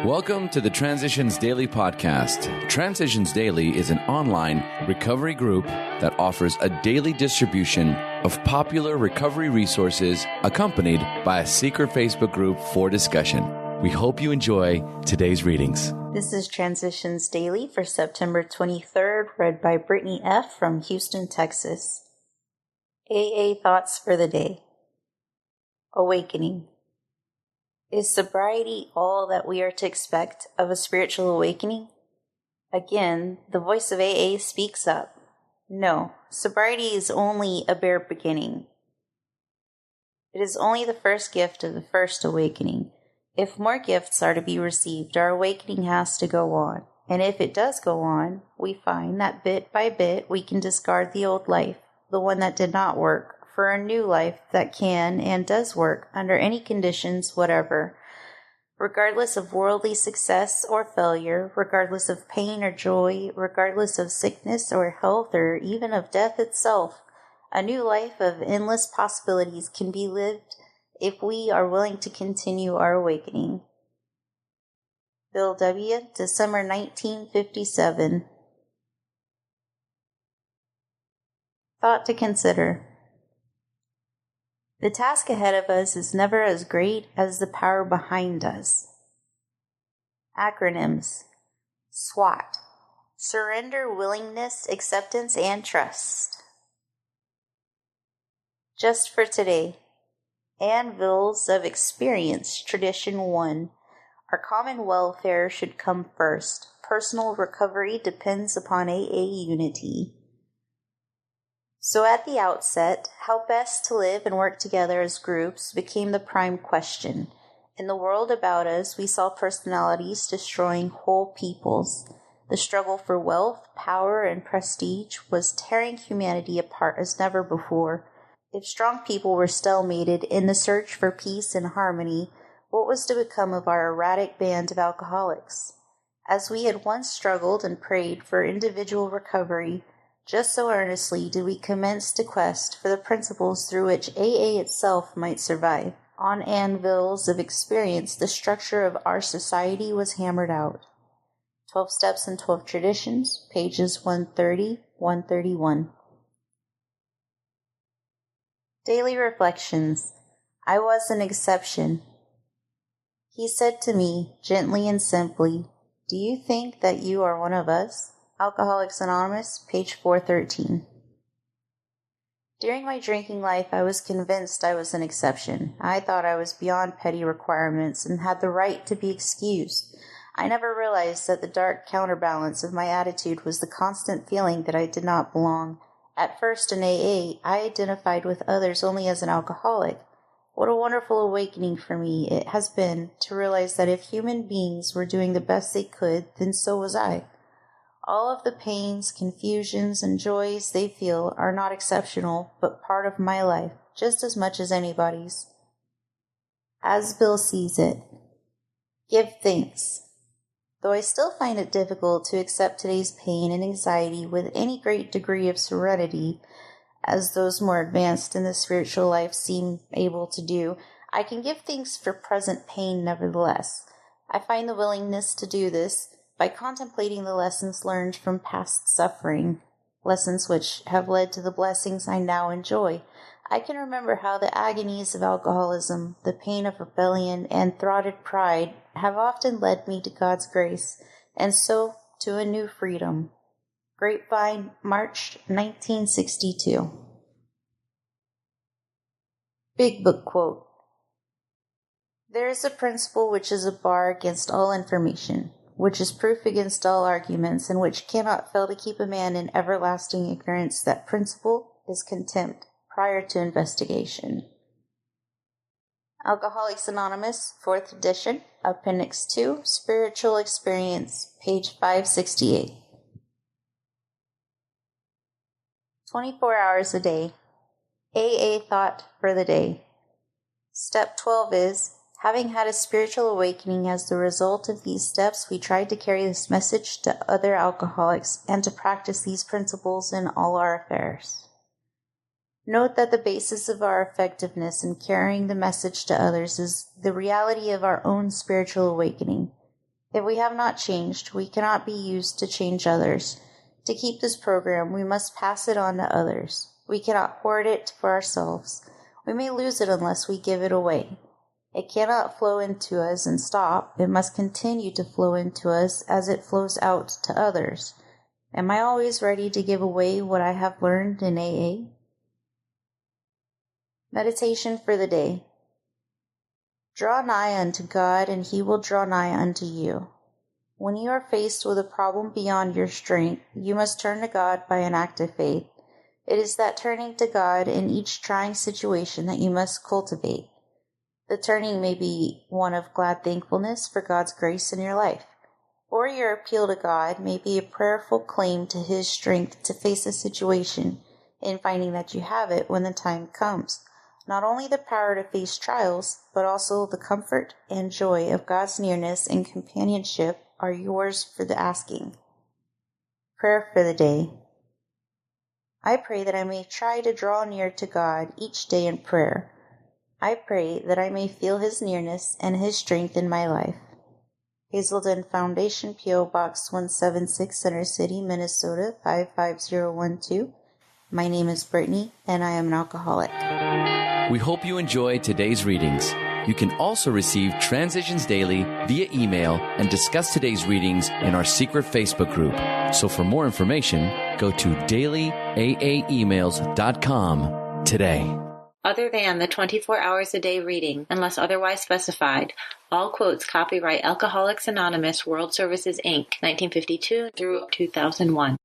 Welcome to the Transitions Daily podcast. Transitions Daily is an online recovery group that offers a daily distribution of popular recovery resources accompanied by a secret Facebook group for discussion. We hope you enjoy today's readings. This is Transitions Daily for September 23rd, read by Brittany F. from Houston, Texas. AA Thoughts for the Day. Awakening. Is sobriety all that we are to expect of a spiritual awakening? Again, the voice of AA speaks up. No, sobriety is only a bare beginning. It is only the first gift of the first awakening. If more gifts are to be received, our awakening has to go on. And if it does go on, we find that bit by bit we can discard the old life, the one that did not work, for a new life that can and does work under any conditions whatever. Regardless of worldly success or failure, regardless of pain or joy, regardless of sickness or health, or even of death itself, a new life of endless possibilities can be lived if we are willing to continue our awakening. Bill W., December 1957. Thought to consider. The task ahead of us is never as great as the power behind us. Acronyms. SWAT. Surrender, willingness, acceptance, and trust. Just for today. Anvils of Experience, Tradition 1. Our common welfare should come first. Personal recovery depends upon AA unity. So at the outset, how best to live and work together as groups became the prime question. In the world about us, we saw personalities destroying whole peoples. The struggle for wealth, power, and prestige was tearing humanity apart as never before. If strong people were stalemated in the search for peace and harmony, what was to become of our erratic band of alcoholics? As we had once struggled and prayed for individual recovery, just so earnestly did we commence to quest for the principles through which AA itself might survive. On anvils of experience, the structure of our society was hammered out. 12 Steps and 12 Traditions, pages 130, 131. Daily Reflections. I was an exception. He said to me, gently and simply, "Do you think that you are one of us?" Alcoholics Anonymous, page 413. During my drinking life, I was convinced I was an exception. I thought I was beyond petty requirements and had the right to be excused. I never realized that the dark counterbalance of my attitude was the constant feeling that I did not belong. At first in AA, I identified with others only as an alcoholic. What a wonderful awakening for me it has been to realize that if human beings were doing the best they could, then so was I. All of the pains, confusions, and joys they feel are not exceptional, but part of my life, just as much as anybody's. As Bill sees it, give thanks. Though I still find it difficult to accept today's pain and anxiety with any great degree of serenity, as those more advanced in the spiritual life seem able to do, I can give thanks for present pain nevertheless. I find the willingness to do this by contemplating the lessons learned from past suffering, lessons which have led to the blessings I now enjoy. I can remember how the agonies of alcoholism, the pain of rebellion, and thwarted pride have often led me to God's grace, and so to a new freedom. Grapevine, March 1962. Big Book Quote. There is a principle which is a bar against all information, which is proof against all arguments, and which cannot fail to keep a man in everlasting ignorance. That principle is contempt prior to investigation. Alcoholics Anonymous, 4th edition, Appendix 2, Spiritual Experience, page 568. 24 hours a day. AA Thought for the Day. Step 12 is, having had a spiritual awakening as the result of these steps, we tried to carry this message to other alcoholics and to practice these principles in all our affairs. Note that the basis of our effectiveness in carrying the message to others is the reality of our own spiritual awakening. If we have not changed, we cannot be used to change others. To keep this program, we must pass it on to others. We cannot hoard it for ourselves. We may lose it unless we give it away. It cannot flow into us and stop. It must continue to flow into us as it flows out to others. Am I always ready to give away what I have learned in AA? Meditation for the day. Draw nigh unto God, and he will draw nigh unto you. When you are faced with a problem beyond your strength, you must turn to God by an act of faith. It is that turning to God in each trying situation that you must cultivate. The turning may be one of glad thankfulness for God's grace in your life, or your appeal to God may be a prayerful claim to his strength to face a situation and finding that you have it when the time comes. Not only the power to face trials, but also the comfort and joy of God's nearness and companionship are yours for the asking. Prayer for the day. I pray that I may try to draw near to God each day in prayer. I pray that I may feel his nearness and his strength in my life. Hazelden Foundation, P.O. Box 176, Center City, Minnesota 55012. My name is Brittany, and I am an alcoholic. We hope you enjoyed today's readings. You can also receive Transitions Daily via email and discuss today's readings in our secret Facebook group. So for more information, go to dailyaaemails.com today. Other than the 24 hours a day reading, unless otherwise specified, all quotes copyright Alcoholics Anonymous World Services, Inc., 1952 through 2001.